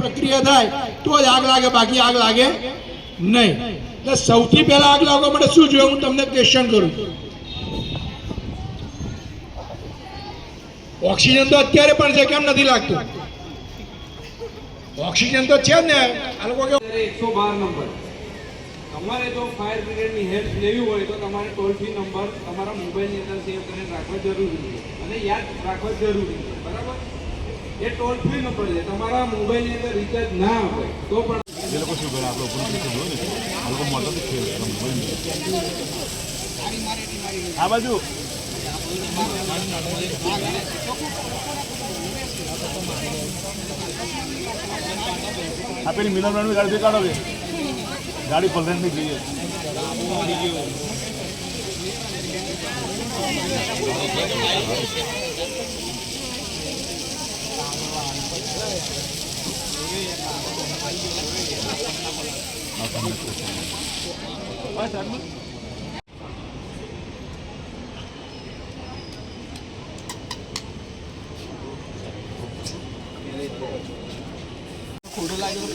પ્રક્રિયા થાય તો જ આગ લાગે, બાકી આગ લાગે નહીં. એટલે સૌથી પહેલા આગ લાગવા માટે શું જોઈએ હું તમને ક્વેશ્ચન કરું. ઓક્સિજન તો અત્યારે પણ છે, કેમ નથી લાગતું? ઓક્સિજન તો છે જ ને. આ લોકો કે 112 નંબર તમારે જો ફાયર બ્રિગેડની હેલ્પ લેવી હોય તો તમારે ટોલ ફ્રી નંબર તમારા મોબાઈલની અંદર સેવ કરીને રાખવા જરૂરી છે અને યાદ રાખવા જરૂરી છે, બરાબર? એ ટોલ ફ્રી નંબર છે. તમારા મોબાઈલની અંદર રિચાર્જ ના હોય તો પણ એ લોકો શું કરે, આપણે ઉપર જોયું ને આ લોકો મળતો આ બાજુ આ પેલી મિલનની ગાડી દેખાડો કે ગાડી પલટની જોઈએ. ખોટું લાગ્યું